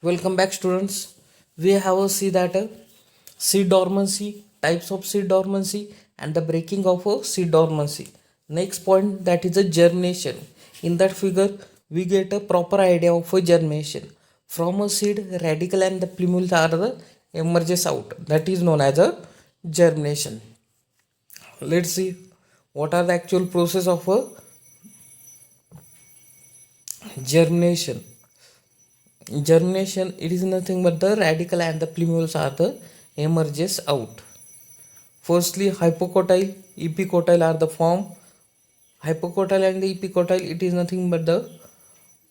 Welcome back, students. We have a see that seed dormancy, types of seed dormancy, and the breaking of a seed dormancy. Next point, that is a germination. In that figure, we get a proper idea of a germination. From a seed, radicle and the plumule are the emerges out. That is known as a germination. Let's see what are the actual process of a germination. Germination, it is nothing but the radicle and the plumules are the emerges out. Firstly, hypocotyle, epicotyle are the form. Hypocotyle and the epicotyle, it is nothing but the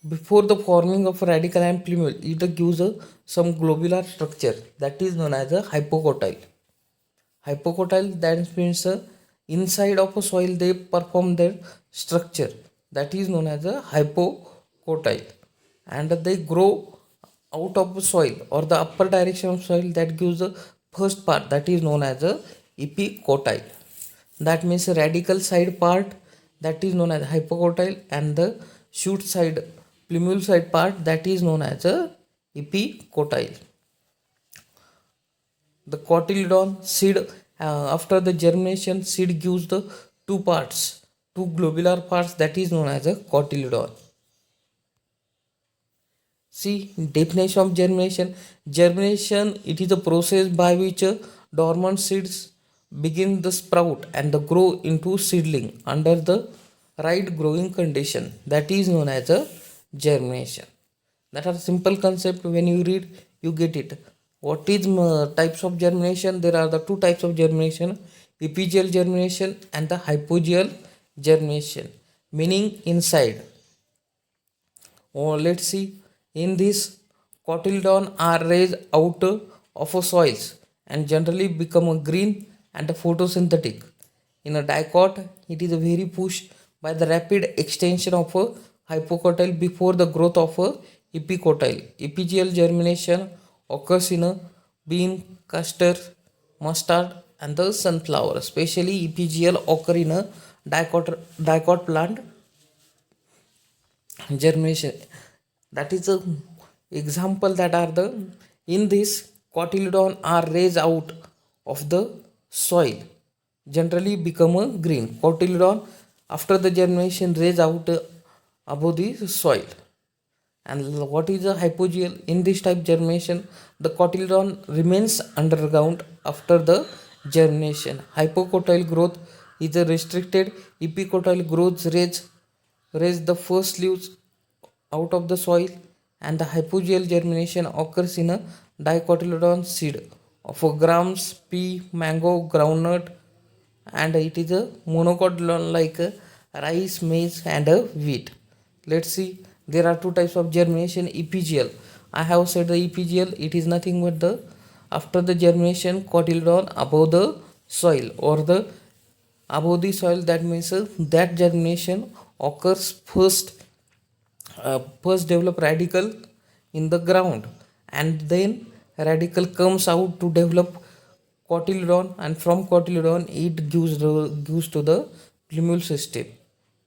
before the forming of radicle and plumule, it gives some globular structure that is known as a hypocotyle. Hypocotyle, that means inside of a soil they perform their structure that is known as a hypocotyle, and they grow out of the soil or the upper direction of soil, that gives the first part that is known as a epicotyle. That means radical side part that is known as hypocotyle, and the shoot side plumule side part that is known as a epicotyle. The cotyledon seed, after the germination, seed gives the two globular parts that is known as a cotyledon. See, definition of germination. Germination, it is a process by which dormant seeds begin the sprout and the grow into seedling under the right growing condition, that is known as a germination. That are simple concept. When you read, you get it. What is types of germination? There are the two types of germination: epigeial germination and the hypogeial germination, meaning inside. Oh, let's see. In this, cotyledon are raised out of a soils and generally become a green and a photosynthetic. In a dicot, it is very pushed by the rapid extension of a hypocotyle before the growth of a epicotyle. Epigeial germination occurs in a bean, castor, mustard, and the sunflower. Especially epigeial occur in a dicot plant germination. That is a example that are the in this cotyledon are raised out of the soil, generally become a green. Cotyledon after the germination raise out above the soil. And what is a hypogeial? In this type germination, the cotyledon remains underground after the germination. Hypocotyle growth is a restricted. Epicotyle growth raise the first leaves out of the soil, and the hypogeial germination occurs in a dicotyledon seed of a grams, pea, mango, groundnut, and it is a monocotyledon like rice, maize, and wheat. Let's see, there are two types of germination. Epigeial, I have said the epigeial, it is nothing but the after the germination cotyledon above the soil or the above the soil. That means that germination occurs first develop radical in the ground, and then radical comes out to develop cotyledon, and from cotyledon it gives to the plumule system.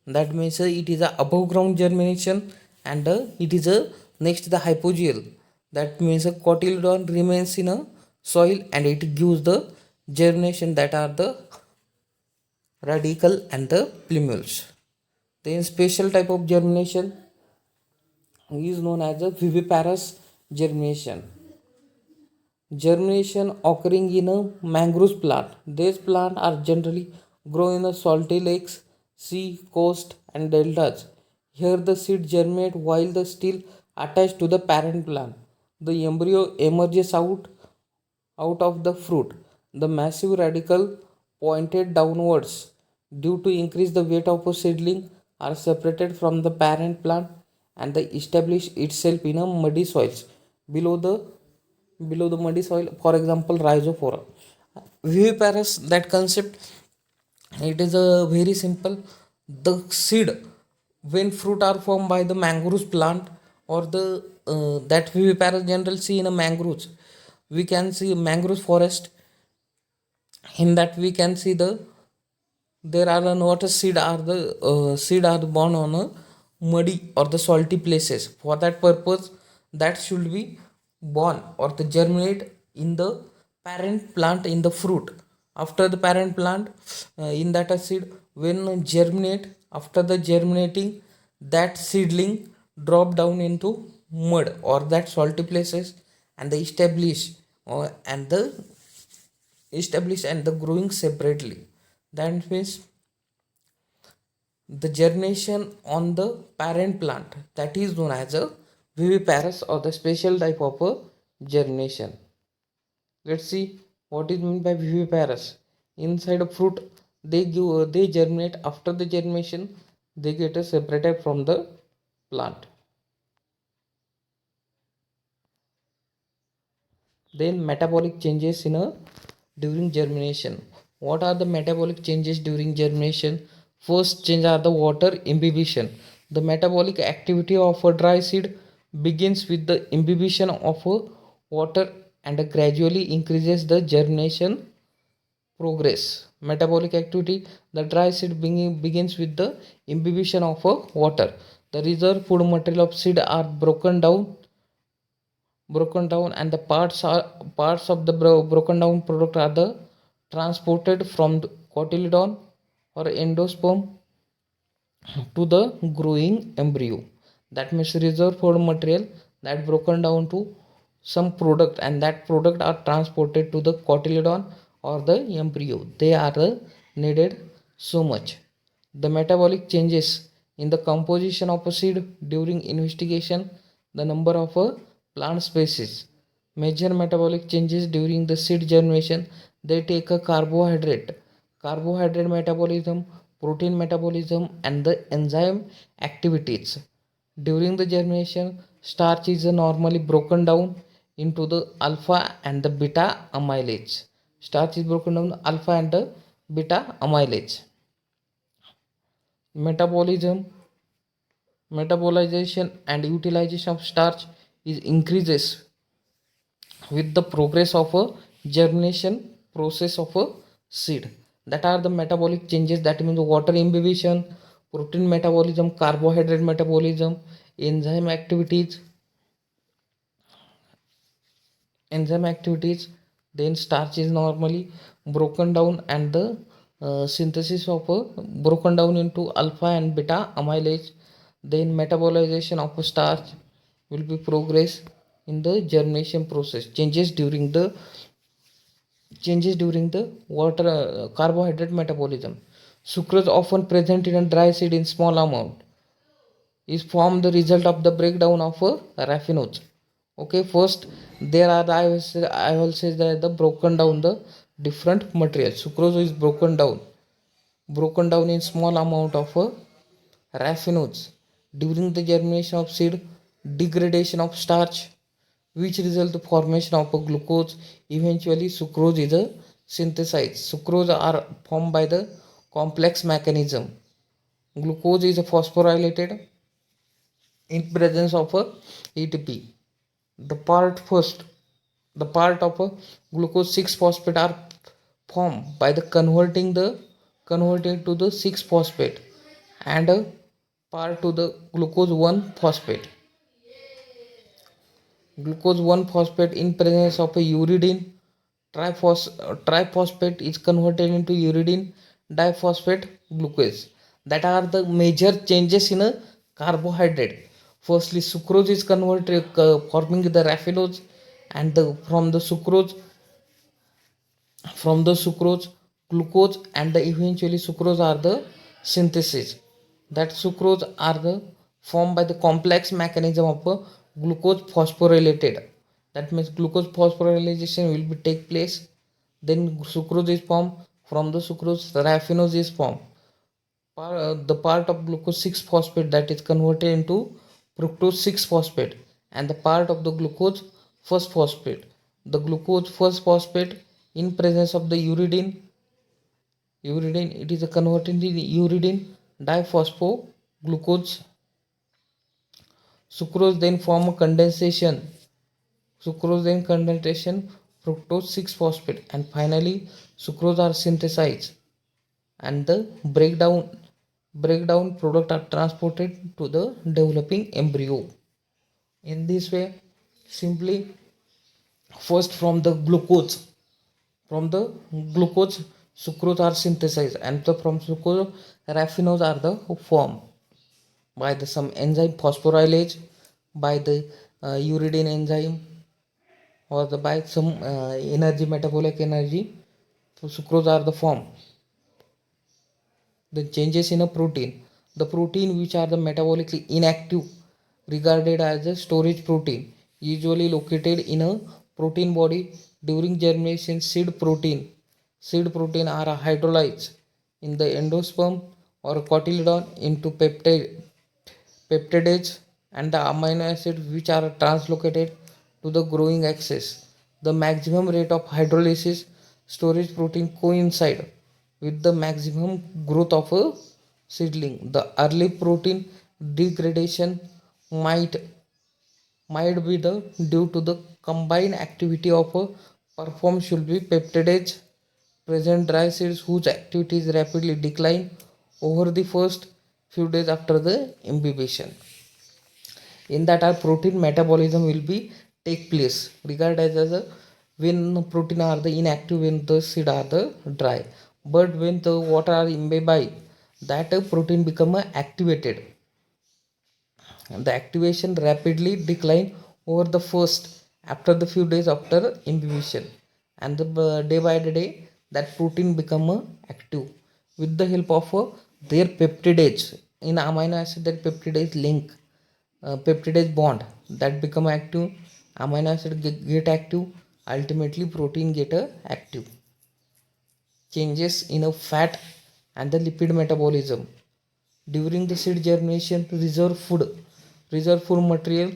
That means it is a above ground germination, and it is a next the hypogeial. That means a cotyledon remains in a soil and it gives the germination, that are the radical and the plumules. Then special type of germination is known as a viviparous germination. Germination occurring in a mangrove plant. These plants are generally grow in the salty lakes, sea, coast, and deltas. Here the seed germinate while the still attached to the parent plant. The embryo emerges out of the fruit. The massive radicle pointed downwards due to increase the weight of a seedling are separated from the parent plant, and they establish itself in a muddy soils below the muddy soil, for example rhizophora. Viviparous, that concept, it is a very simple. The seed, when fruit are formed by the mangroves plant or the that viviparous general see in a mangroves, we can see mangrove forest. In that we can see there are not a seed are born on a muddy or the salty places. For that purpose, that should be born or the germinate in the parent plant in the fruit. After the parent plant, in that seed when germinate, after the germinating, that seedling drop down into mud or that salty places, and the establish and the growing separately. That means the germination on the parent plant, that is known as a viviparous or the special type of a germination. Let's see what is meant by viviparous. Inside a fruit, they germinate. After the germination, they get separated from the plant. Then metabolic changes in a during germination. What are the metabolic changes during germination? First change are the water imbibition. The metabolic activity of a dry seed begins with the imbibition of water and gradually increases the germination progress. Metabolic activity, the dry seed begins with the imbibition of water. The reserve food material of seed are broken down, and the parts of the broken down product are the transported from the cotyledon or endosperm to the growing embryo. That means reserve food material that broken down to some product, and that product are transported to the cotyledon or the embryo. They are needed so much. The metabolic changes in the composition of a seed during investigation, the number of plant species. Major metabolic changes during the seed germination, they take a carbohydrate metabolism, protein metabolism, and the enzyme activities. During the germination, starch is normally broken down into the alpha and the beta amylase. Starch is broken down alpha and the beta amylase. Metabolism, metabolization, and utilization of starch is increases with the progress of a germination process of a seed. That are the metabolic changes. That means water imbibition, protein metabolism, carbohydrate metabolism, enzyme activities, enzyme activities. Then starch is normally broken down, and the synthesis of broken down into alpha and beta amylase. Then metabolization of a starch will be progress in the germination process. Changes during the water carbohydrate metabolism. Sucrose, often present in a dry seed in small amount, is formed the result of the breakdown of raffinose. Okay, first there are I will say that the broken down the different materials. Sucrose is broken down in small amount of raffinose during the germination of seed. Degradation of starch, which result the formation of a glucose. Eventually sucrose is a synthesized. Sucrose are formed by the complex mechanism. Glucose is phosphorylated in presence of a ATP. The part of a glucose 6 phosphate are formed by the converting to the 6 phosphate, and a part to the glucose 1 phosphate. Glucose 1 phosphate in presence of a uridine triphosphate is converted into uridine diphosphate glucose. That are the major changes in a carbohydrate. Firstly, sucrose is converted, forming the raffinose, and from the sucrose, glucose and the eventually sucrose are the synthesis. That sucrose are the formed by the complex mechanism of glucose phosphorylated. That means glucose phosphorylation will be take place. Then sucrose is formed. From the sucrose, raffinose is formed. The part of glucose 6 phosphate that is converted into fructose 6 phosphate, and the part of the glucose first phosphate. The glucose first phosphate in presence of the uridine, it is converted into uridine diphosphoglucose. Sucrose then form a condensation. Fructose 6 phosphate, and finally sucrose are synthesized, and the breakdown product are transported to the developing embryo. In this way, simply First, from the glucose sucrose are synthesized, and from sucrose raffinose are the formed by the some enzyme phosphorylase, by the uridine enzyme, or the by some energy metabolic energy. So sucrose are the form. The changes in a protein, the protein which are the metabolically inactive, regarded as a storage protein, usually located in a protein body during germination. Seed protein are hydrolyzed in the endosperm or cotyledon into peptidases and the amino acids which are translocated to the growing axis. The maximum rate of hydrolysis storage protein coincide with the maximum growth of a seedling. The early protein degradation might be the due to the combined activity of a performed should be peptidase present dry cells whose activities rapidly decline over the first few days after the imbibition. In that our protein metabolism will be take place regarded as a when protein are the inactive, when the seed are the dry, but when the water are imbibed, that protein become activated. The activation rapidly decline over the first after the few days after imbibition, and the day by the day that protein become active with the help of their peptidase. In amino acid, that peptidase link, peptidase bond that become active, amino acid get active, ultimately protein get active. Changes in a fat and the lipid metabolism during the seed germination. Reserve food material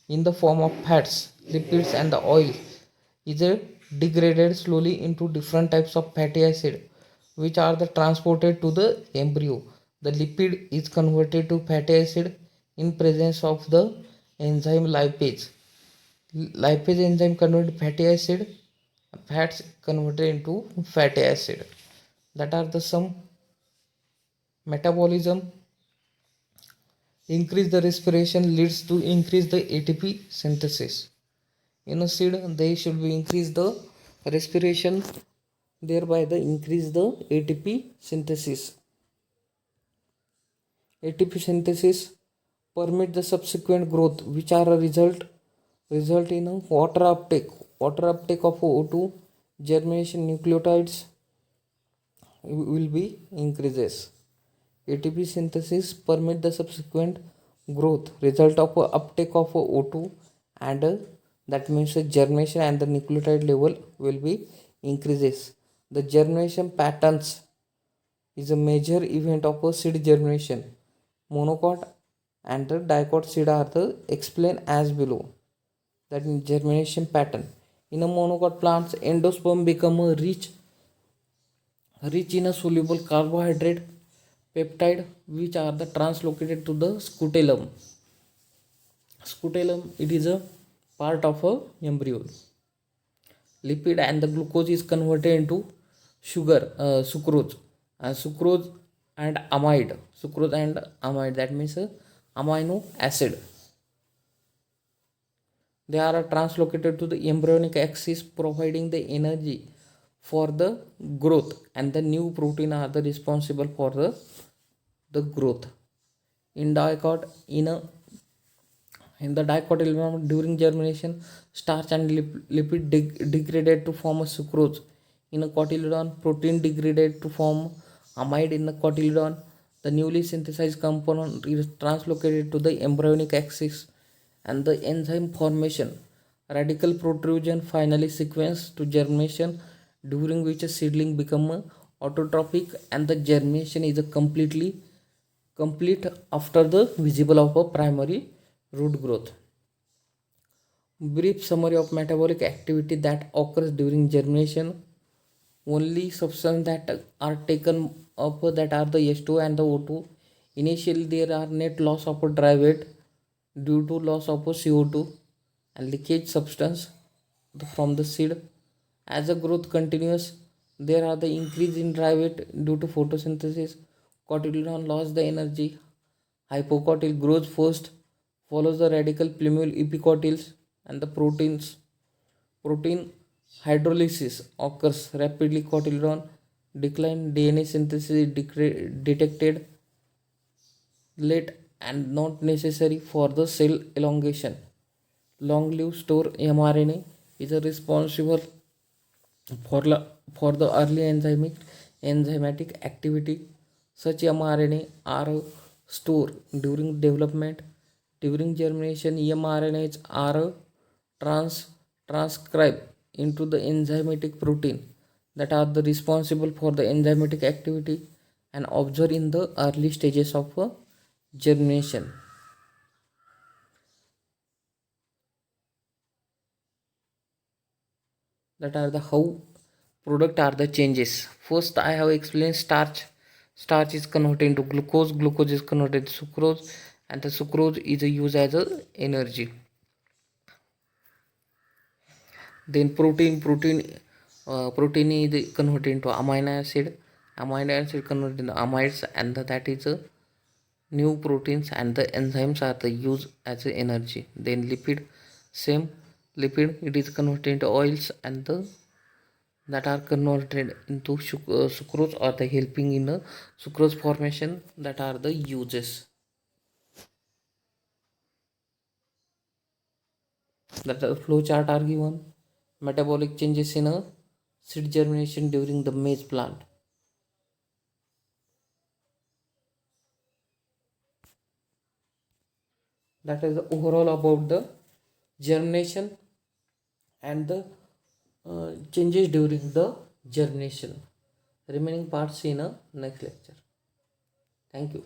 in the form of fats, lipids and the oil is degraded slowly into different types of fatty acid which are the transported to the embryo. The lipid is converted to fatty acid in presence of the enzyme lipase. Lipase enzyme convert fatty acid, fats converted into fatty acid. That are the some metabolism. Increase the respiration leads to increase the ATP synthesis. In a seed, they should be increase the respiration, thereby the increase the ATP synthesis. ATP synthesis permit the subsequent growth, which are a result in a water uptake of O2, germination nucleotides will be increases. ATP synthesis permit the subsequent growth, result of uptake of O2, and that means germination and the nucleotide level will be increases. The germination patterns is a major event of a seed germination. Monocot and the dicot seed are the explained as below. That means germination pattern. In a monocot plants, endosperm become a rich in a soluble carbohydrate peptide which are the translocated to the scutellum. It is a part of a embryo. Lipid and the glucose is converted into sucrose, sucrose and amide, that means amino acid. They are translocated to the embryonic axis providing the energy for the growth, and the new protein are the responsible for the growth. In dicot, in the dicotyledon during germination, starch and lipid degraded to form a sucrose. In a cotyledon, protein degraded to form amide. In the cotyledon, the newly synthesized component is translocated to the embryonic axis, and the enzyme formation, radical protrusion, finally sequence to germination, during which a seedling become autotrophic, and the germination is a complete after the visible of a primary root growth. Brief summary of metabolic activity that occurs during germination. Only substances that are taken up, that are the H2 and the O2. Initially there are net loss of a dry weight due to loss of a CO2 and leakage substance from the seed. As the growth continues, there are the increase in dry weight due to photosynthesis. Cotyledon lost the energy. Hypocotyl grows first, follows the radical plumule epicotyls, and the protein hydrolysis occurs rapidly. Cotyledon decline, DNA synthesis is detected late and not necessary for the cell elongation. Long lived store mRNA is responsible for, for the early enzymatic activity. Such mRNA are stored during development. During germination, mRNAs are transcribed into the enzymatic protein that are the responsible for the enzymatic activity and observed in the early stages of germination. That are the how product are the changes. First I have explained starch is converted into glucose is converted to sucrose, and the sucrose is used as a energy. Then protein is converted into amino acid converted into amides, and that is a new proteins, and the enzymes are the used as a energy. Then lipid it is converted into oils, and the that are converted into sucrose or the helping in the sucrose formation. That are the uses. That the flow chart are given. Metabolic changes in a seed germination during the maize plant. That is the overall about the germination and the changes during the germination. Remaining parts in a next lecture. Thank you.